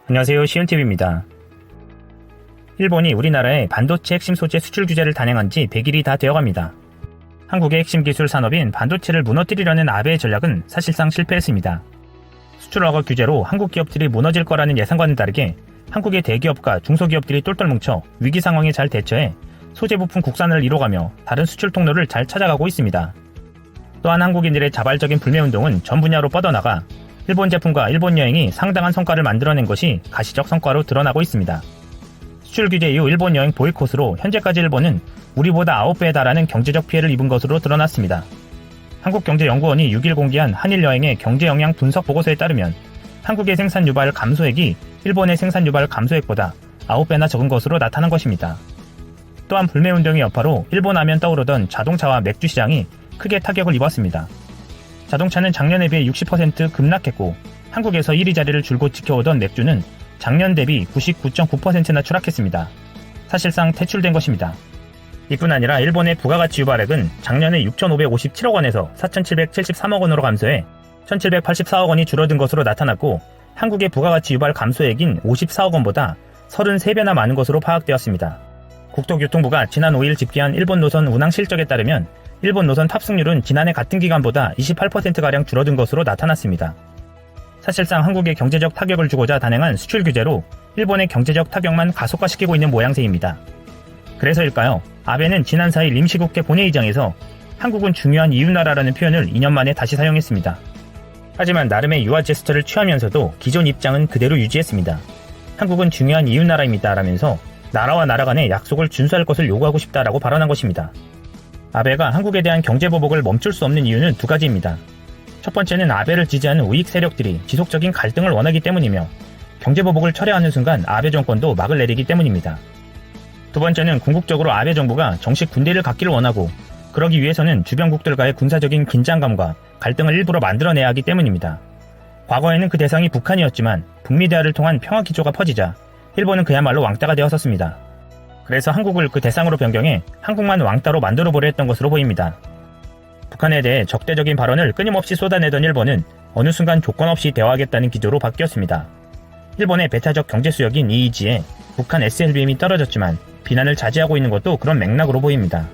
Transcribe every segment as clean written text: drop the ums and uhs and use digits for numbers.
안녕하세요. 시윤TV입니다. 일본이 우리나라의 반도체 핵심 소재 수출 규제를 단행한 지 100일이 다 되어갑니다. 한국의 핵심 기술 산업인 반도체를 무너뜨리려는 아베의 전략은 사실상 실패했습니다. 수출 허가 규제로 한국 기업들이 무너질 거라는 예상과는 다르게 한국의 대기업과 중소기업들이 똘똘 뭉쳐 위기 상황에 잘 대처해 소재 부품 국산을 이뤄가며 다른 수출 통로를 잘 찾아가고 있습니다. 또한 한국인들의 자발적인 불매운동은 전 분야로 뻗어나가 일본 제품과 일본 여행이 상당한 성과를 만들어낸 것이 가시적 성과로 드러나고 있습니다. 수출 규제 이후 일본 여행 보이콧으로 현재까지 일본은 우리보다 9배에 달하는 경제적 피해를 입은 것으로 드러났습니다. 한국경제연구원이 6일 공개한 한일 여행의 경제 영향 분석 보고서에 따르면 한국의 생산 유발 감소액이 일본의 생산 유발 감소액보다 9배나 적은 것으로 나타난 것입니다. 또한 불매운동의 여파로 일본 하면 떠오르던 자동차와 맥주 시장이 크게 타격을 입었습니다. 자동차는 작년에 비해 60% 급락했고 한국에서 1위 자리를 줄곧 지켜오던 맥주는 작년 대비 99.9%나 추락했습니다. 사실상 퇴출된 것입니다. 이뿐 아니라 일본의 부가가치 유발액은 작년에 6,557억 원에서 4,773억 원으로 감소해 1,784억 원이 줄어든 것으로 나타났고 한국의 부가가치 유발 감소액인 54억 원보다 33배나 많은 것으로 파악되었습니다. 국토교통부가 지난 5일 집계한 일본 노선 운항 실적에 따르면 일본 노선 탑승률은 지난해 같은 기간보다 28%가량 줄어든 것으로 나타났습니다. 사실상 한국에 경제적 타격을 주고자 단행한 수출 규제로 일본의 경제적 타격만 가속화시키고 있는 모양새입니다. 그래서일까요? 아베는 지난 4일 임시국회 본회의장에서 한국은 중요한 이웃나라라는 표현을 2년 만에 다시 사용했습니다. 하지만 나름의 유화 제스처를 취하면서도 기존 입장은 그대로 유지했습니다. 한국은 중요한 이웃나라입니다 라면서 나라와 나라 간의 약속을 준수할 것을 요구하고 싶다라고 발언한 것입니다. 아베가 한국에 대한 경제보복을 멈출 수 없는 이유는 두 가지입니다. 첫 번째는 아베를 지지하는 우익 세력들이 지속적인 갈등을 원하기 때문이며 경제보복을 철회하는 순간 아베 정권도 막을 내리기 때문입니다. 두 번째는 궁극적으로 아베 정부가 정식 군대를 갖기를 원하고 그러기 위해서는 주변국들과의 군사적인 긴장감과 갈등을 일부러 만들어내야 하기 때문입니다. 과거에는 그 대상이 북한이었지만 북미 대화를 통한 평화 기조가 퍼지자 일본은 그야말로 왕따가 되었었습니다. 그래서 한국을 그 대상으로 변경해 한국만 왕따로 만들어보려 했던 것으로 보입니다. 북한에 대해 적대적인 발언을 끊임없이 쏟아내던 일본은 어느 순간 조건 없이 대화하겠다는 기조로 바뀌었습니다. 일본의 배타적 경제 수역인 EEZ에 북한 SLBM이 떨어졌지만 비난을 자제하고 있는 것도 그런 맥락으로 보입니다.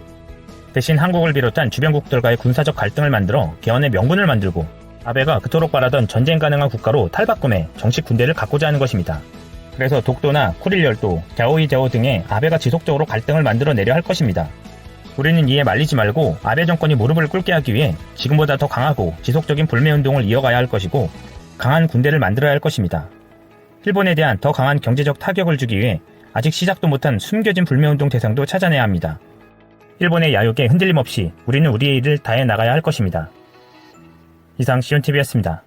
대신 한국을 비롯한 주변국들과의 군사적 갈등을 만들어 개헌의 명분을 만들고 아베가 그토록 바라던 전쟁 가능한 국가로 탈바꿈해 정식 군대를 갖고자 하는 것입니다. 그래서 독도나 쿠릴 열도, 갸오이제오 등의 아베가 지속적으로 갈등을 만들어내려 할 것입니다. 우리는 이에 말리지 말고 아베 정권이 무릎을 꿇게 하기 위해 지금보다 더 강하고 지속적인 불매운동을 이어가야 할 것이고 강한 군대를 만들어야 할 것입니다. 일본에 대한 더 강한 경제적 타격을 주기 위해 아직 시작도 못한 숨겨진 불매운동 대상도 찾아내야 합니다. 일본의 야욕에 흔들림 없이 우리는 우리의 일을 다해 나가야 할 것입니다. 이상 시온TV였습니다.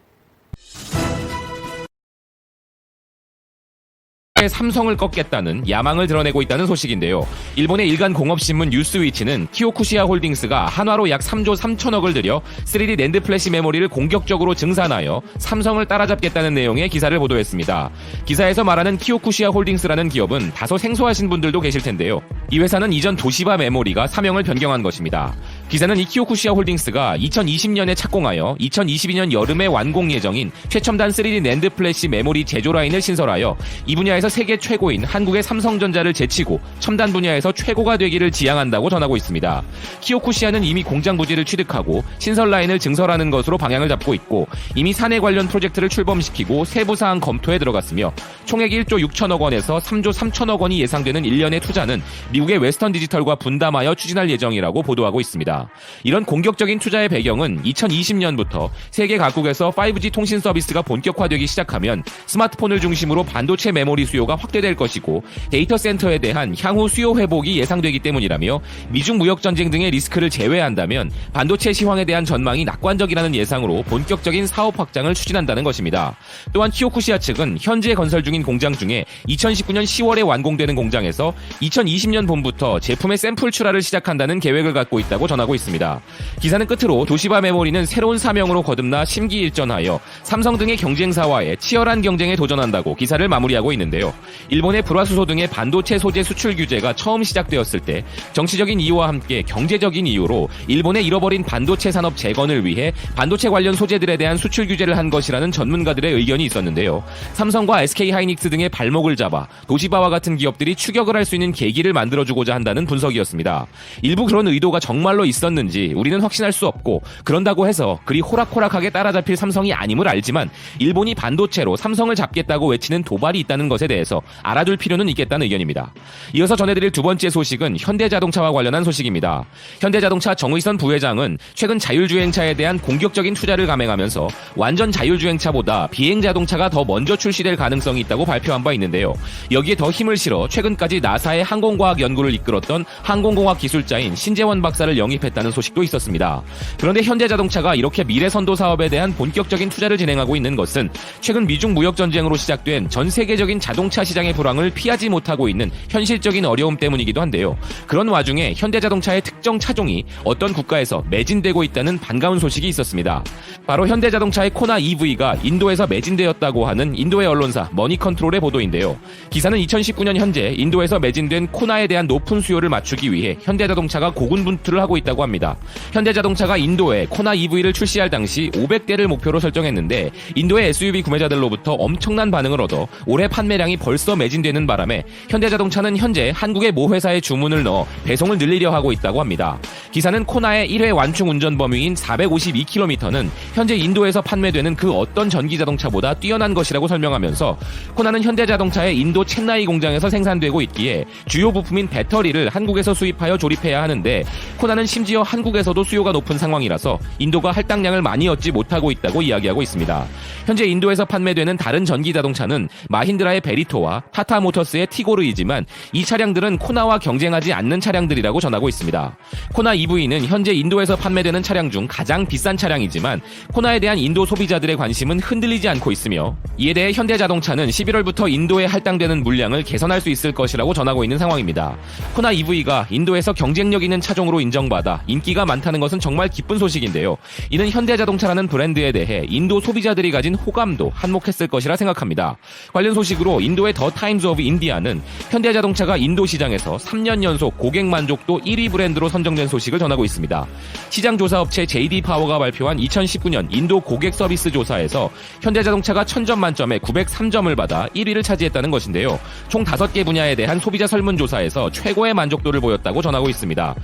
삼성을 꺾겠다는 야망을 드러내고 있다는 소식인데요. 일본의 일간 공업신문 뉴스위치는 키오쿠시아 홀딩스가 한화로 약 3조 3천억을 들여 3D 낸드 플래시 메모리를 공격적으로 증산하여 삼성을 따라잡겠다는 내용의 기사를 보도했습니다. 기사에서 말하는 키오쿠시아 홀딩스라는 기업은 다소 생소하신 분들도 계실 텐데요. 이 회사는 이전 도시바 메모리가 사명을 변경한 것입니다. 기사는 이 키오쿠시아 홀딩스가 2020년에 착공하여 2022년 여름에 완공 예정인 최첨단 3D 낸드 플래시 메모리 제조 라인을 신설하여 이 분야에서 세계 최고인 한국의 삼성전자를 제치고 첨단 분야에서 최고가 되기를 지향한다고 전하고 있습니다. 키오쿠시아는 이미 공장 부지를 취득하고 신설 라인을 증설하는 것으로 방향을 잡고 있고 이미 사내 관련 프로젝트를 출범시키고 세부 사항 검토에 들어갔으며 총액 1조 6천억 원에서 3조 3천억 원이 예상되는 1년의 투자는 미국의 웨스턴 디지털과 분담하여 추진할 예정이라고 보도하고 있습니다. 이런 공격적인 투자의 배경은 2020년부터 세계 각국에서 5G 통신 서비스가 본격화되기 시작하면 스마트폰을 중심으로 반도체 메모리 수요가 확대될 것이고 데이터 센터에 대한 향후 수요 회복이 예상되기 때문이라며 미중 무역 전쟁 등의 리스크를 제외한다면 반도체 시황에 대한 전망이 낙관적이라는 예상으로 본격적인 사업 확장을 추진한다는 것입니다. 또한 키오쿠시아 측은 현재 건설 중인 공장 중에 2019년 10월에 완공되는 공장에서 2020년 봄부터 제품의 샘플 출하를 시작한다는 계획을 갖고 있다고 전하고 전하고 있습니다. 기사는 끝으로 도시바 메모리는 새로운 사명으로 거듭나 심기일전하여 삼성 등의 경쟁사와의 치열한 경쟁에 도전한다고 기사를 마무리하고 있는데요. 일본의 불화수소 등의 반도체 소재 수출 규제가 처음 시작되었을 때 정치적인 이유와 함께 경제적인 이유로 일본의 잃어버린 반도체 산업 재건을 위해 반도체 관련 소재들에 대한 수출 규제를 한 것이라는 전문가들의 의견이 있었는데요. 삼성과 SK하이닉스 등의 발목을 잡아 도시바와 같은 기업들이 추격을 할 수 있는 계기를 만들어주고자 한다는 분석이었습니다. 일부 그런 의도가 정말로 있었는지 우리는 확신할 수 없고, 그런다고 해서 그리 호락호락하게 따라잡힐 삼성이 아님을 알지만 일본이 반도체로 삼성을 잡겠다고 외치는 도발이 있다는 것에 대해서 알아둘 필요는 있겠다는 의견입니다. 이어서 전해드릴 두 번째 소식은 현대자동차와 관련한 소식입니다. 현대자동차 정의선 부회장은 최근 자율주행차에 대한 공격적인 투자를 감행하면서 완전 자율주행차보다 비행자동차가 더 먼저 출시될 가능성이 있다고 발표한 바 있는데요. 여기에 더 힘을 실어 최근까지 나사의 항공과학 연구를 이끌었던 항공공학 기술자인 신재원 박사를 영입했다는 소식도 있었습니다. 그런데 현대자동차가 이렇게 미래선도 사업에 대한 본격적인 투자를 진행하고 있는 것은 최근 미중 무역전쟁으로 시작된 전 세계적인 자동차 시장의 불황을 피하지 못하고 있는 현실적인 어려움 때문이기도 한데요. 그런 와중에 현대자동차의 특정 차종이 어떤 국가에서 매진되고 있다는 반가운 소식이 있었습니다. 바로 현대자동차의 코나 EV가 인도에서 매진되었다고 하는 인도의 언론사 머니컨트롤의 보도인데요. 기사는 2019년 현재 인도에서 매진된 코나에 대한 높은 수요를 맞추기 위해 현대자동차가 고군분투를 하고 있다고 합니다. 현대자동차가 인도에 코나 EV를 출시할 당시 500대를 목표로 설정했는데 인도의 SUV 구매자들로부터 엄청난 반응을 얻어 올해 판매량이 벌써 매진되는 바람에 현대자동차는 현재 한국의 모 회사에 주문을 넣어 배송을 늘리려 하고 있다고 합니다. 기사는 코나의 1회 완충 운전 범위인 452km는 현재 인도에서 판매되는 그 어떤 전기자동차보다 뛰어난 것이라고 설명하면서, 코나는 현대자동차의 인도 첸나이 공장에서 생산되고 있기에 주요 부품인 배터리를 한국에서 수입하여 조립해야 하는데, 코나는 심지어 한국에서도 수요가 높은 상황이라서 인도가 할당량을 많이 얻지 못하고 있다고 이야기하고 있습니다. 현재 인도에서 판매되는 다른 전기자동차는 마힌드라의 베리토와 타타모터스의 티고르이지만 이 차량들은 코나와 경쟁하지 않는 차량들이라고 전하고 있습니다. 코나 EV는 현재 인도에서 판매되는 차량 중 가장 비싼 차량이지만 코나에 대한 인도 소비자들의 관심은 흔들리지 않고 있으며, 이에 대해 현대자동차는 11월부터 인도에 할당되는 물량을 개선할 수 있을 것이라고 전하고 있는 상황입니다. 코나 EV가 인도에서 경쟁력 있는 차종으로 인정받아 인기가 많다는 것은 정말 기쁜 소식인데요. 이는 현대자동차라는 브랜드에 대해 인도 소비자들이 가진 호감도 한몫했을 것이라 생각합니다. 관련 소식으로 인도의 더 타임즈 오브 인디아는 현대자동차가 인도 시장에서 3년 연속 고객 만족도 1위 브랜드로 선정된 소식을 전하고 있습니다. 시장 조사업체 JD 파워가 발표한 2019년 인도 고객 서비스 조사에서 현대자동차가 1000점 만점에 903점을 받아 1위를 차지했다는 것인데요. 총 5개 분야에 대한 소비자 설문조사에서 최고의 만족도를 보였다고 전하고 있습니다.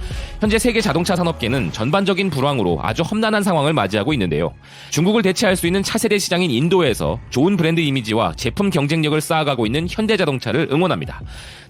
현재 세계 자동차 산업계는 전반적인 불황으로 아주 험난한 상황을 맞이하고 있는데요. 중국을 대체할 수 있는 차세대 시장인 인도에서 좋은 브랜드 이미지와 제품 경쟁력을 쌓아가고 있는 현대자동차를 응원합니다.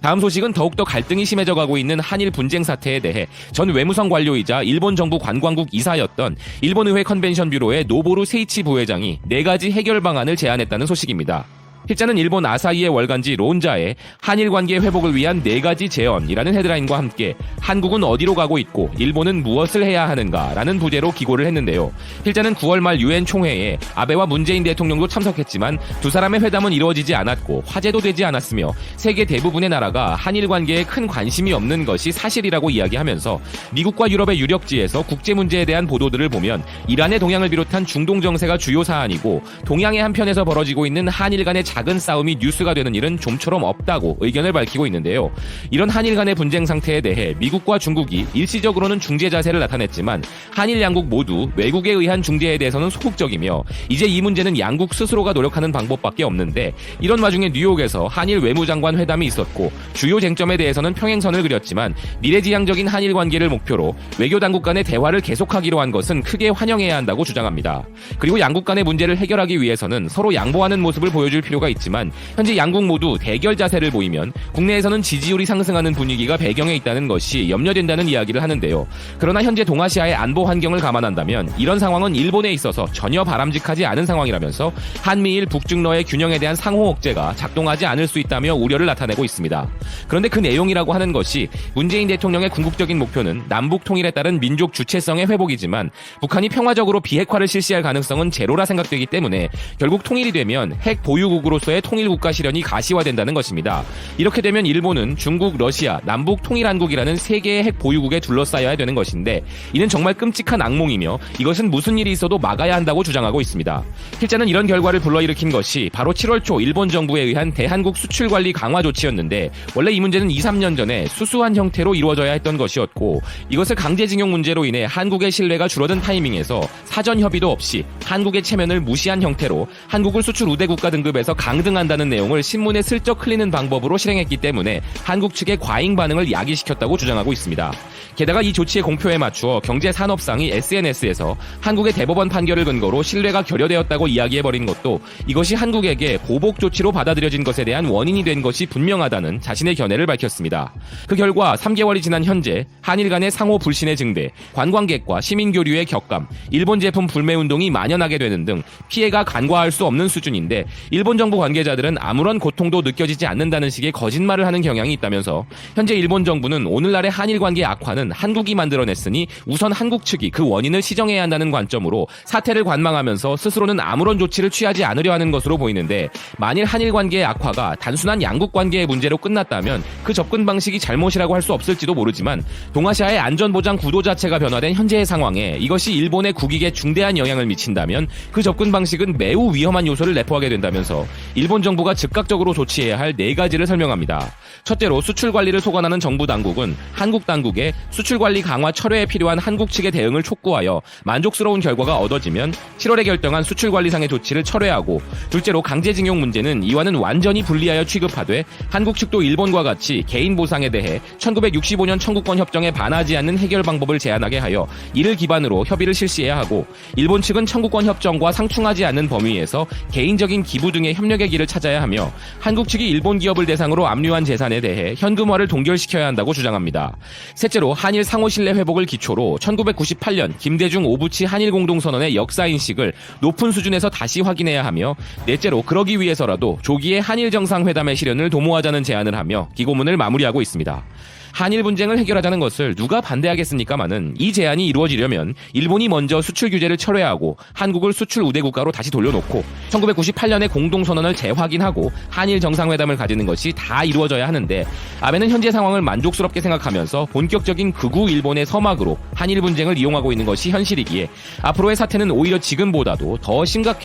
다음 소식은 더욱더 갈등이 심해져가고 있는 한일 분쟁 사태에 대해 전 외무성 관료이자 일본 정부 관광국 이사였던 일본의회 컨벤션 뷰로의 노보루 세이치 부회장이 4가지 해결 방안을 제안했다는 소식입니다. 필자는 일본 아사히의 월간지 론자에 한일 관계 회복을 위한 4가지 제언이라는 헤드라인과 함께 한국은 어디로 가고 있고 일본은 무엇을 해야 하는가라는 부제로 기고를 했는데요. 필자는 9월 말 유엔 총회에 아베와 문재인 대통령도 참석했지만 두 사람의 회담은 이루어지지 않았고 화제도 되지 않았으며 세계 대부분의 나라가 한일 관계에 큰 관심이 없는 것이 사실이라고 이야기하면서 미국과 유럽의 유력지에서 국제 문제에 대한 보도들을 보면 이란의 동향을 비롯한 중동 정세가 주요 사안이고 동양의 한편에서 벌어지고 있는 한일 간의 작은 싸움이 뉴스가 되는 일은 좀처럼 없다고 의견을 밝히고 있는데요. 이런 한일 간의 분쟁 상태에 대해 미국과 중국이 일시적으로는 중재 자세를 나타냈지만 한일 양국 모두 외국에 의한 중재에 대해서는 소극적이며 이제 이 문제는 양국 스스로가 노력하는 방법밖에 없는데, 이런 와중에 뉴욕에서 한일 외무장관 회담이 있었고 주요 쟁점에 대해서는 평행선을 그렸지만 미래지향적인 한일 관계를 목표로 외교 당국 간의 대화를 계속하기로 한 것은 크게 환영해야 한다고 주장합니다. 그리고 양국 간의 문제를 해결하기 위해서는 서로 양보하는 모습을 보여줄 필요가 있지만 현재 양국 모두 대결 자세를 보이면 국내에서는 지지율이 상승하는 분위기가 배경에 있다는 것이 염려된다는 이야기를 하는데요. 그러나 현재 동아시아의 안보 환경을 감안한다면 이런 상황은 일본에 있어서 전혀 바람직하지 않은 상황이라면서 한미일 북중러의 균형에 대한 상호 억제가 작동하지 않을 수 있다며 우려를 나타내고 있습니다. 그런데 그 내용이라고 하는 것이 문재인 대통령의 궁극적인 목표는 남북 통일에 따른 민족 주체성의 회복이지만 북한이 평화적으로 비핵화를 실시할 가능성은 제로라 생각되기 때문에 결국 통일이 되면 핵 보유국으로 일본으로서의 통일국가 실현이 가시화된다는 것입니다. 이렇게 되면 일본은 중국, 러시아, 남북 통일한국이라는 세 개의 핵 보유국에 둘러싸여야 되는 것인데 이는 정말 끔찍한 악몽이며 이것은 무슨 일이 있어도 막아야 한다고 주장하고 있습니다. 필자는 이런 결과를 불러일으킨 것이 바로 7월 초 일본 정부에 의한 대한국 수출관리 강화 조치였는데 원래 이 문제는 2, 3년 전에 수수한 형태로 이루어져야 했던 것이었고 이것을 강제징용 문제로 인해 한국의 신뢰가 줄어든 타이밍에서 사전 협의도 없이 한국의 체면을 무시한 형태로 한국을 수출 우대 국가 등급에서 강등한다는 내용을 신문에 슬쩍 흘리는 방법으로 실행했기 때문에 한국 측의 과잉 반응을 야기시켰다고 주장하고 있습니다. 게다가 이 조치의 공표에 맞추어 경제산업상이 SNS에서 한국의 대법원 판결을 근거로 신뢰가 결여되었다고 이야기해버린 것도 이것이 한국에게 보복 조치로 받아들여진 것에 대한 원인이 된 것이 분명하다는 자신의 견해를 밝혔습니다. 그 결과 3개월이 지난 현재 한일 간의 상호 불신의 증대, 관광객과 시민교류의 격감, 일본 제품 불매운동이 만연하게 되는 등 피해가 간과할 수 없는 수준인데 일본 정부 관계자들은 아무런 고통도 느껴지지 않는다는 식의 거짓말을 하는 경향이 있다면서 현재 일본 정부는 오늘날의 한일 관계 악화는 한국이 만들어냈으니 우선 한국 측이 그 원인을 시정해야 한다는 관점으로 사태를 관망하면서 스스로는 아무런 조치를 취하지 않으려 하는 것으로 보이는데 만일 한일 관계의 악화가 단순한 양국 관계의 문제로 끝났다면 그 접근 방식이 잘못이라고 할 수 없을지도 모르지만 동아시아의 안전보장 구도 자체가 변화된 현재의 상황에 이것이 일본의 국익에 중대한 영향을 미친다면 그 접근 방식은 매우 위험한 요소를 내포하게 된다면서 일본 정부가 즉각적으로 조치해야 할 4가지를 설명합니다. 첫째로 수출 관리를 소관하는 정부 당국은 한국 당국에 수출 관리 강화 철회에 필요한 한국 측의 대응을 촉구하여 만족스러운 결과가 얻어지면 7월에 결정한 수출 관리상의 조치를 철회하고 둘째로 강제징용 문제는 이와는 완전히 분리하여 취급하되 한국 측도 일본과 같이 개인 보상에 대해 1965년 청구권 협정에 반하지 않는 해결 방법을 제안하게 하여 이를 기반으로 협의를 실시해야 하고 일본 측은 청구권 협정과 상충하지 않는 범위에서 개인적인 기부 등의 협력의 길을 찾아야 하며 한국 측이 일본 기업을 대상으로 압류한 재산에 대해 현금화를 동결시켜야 한다고 주장합니다. 셋째로 한일 상호 신뢰 회복을 기초로 1998년 김대중 오부치 한일 공동선언의 역사인식을 높은 수준에서 다시 확인해야 하며 넷째로 그러기 위해서라도 조기에 한일 정상회담의 실현을 도모하자는 제안을 하며 기고문을 마무리하고 있습니다. 한일 분쟁을 해결하자는 것을 누가 반대하겠습니까마는 이 제안이 이루어지려면 일본이 먼저 수출 규제를 철회하고 한국을 수출 우대 국가로 다시 돌려놓고 1998년의 공동선언을 재확인하고 한일 정상회담을 가지는 것이 다 이루어져야 하는데 아베는 현재 상황을 만족스럽게 생각하면서 본격적인 극우 일본의 서막으로 한일 분쟁을 이용하고 있는 것이 현실이기에 앞으로의 사태는 오히려 지금보다도 더 심각해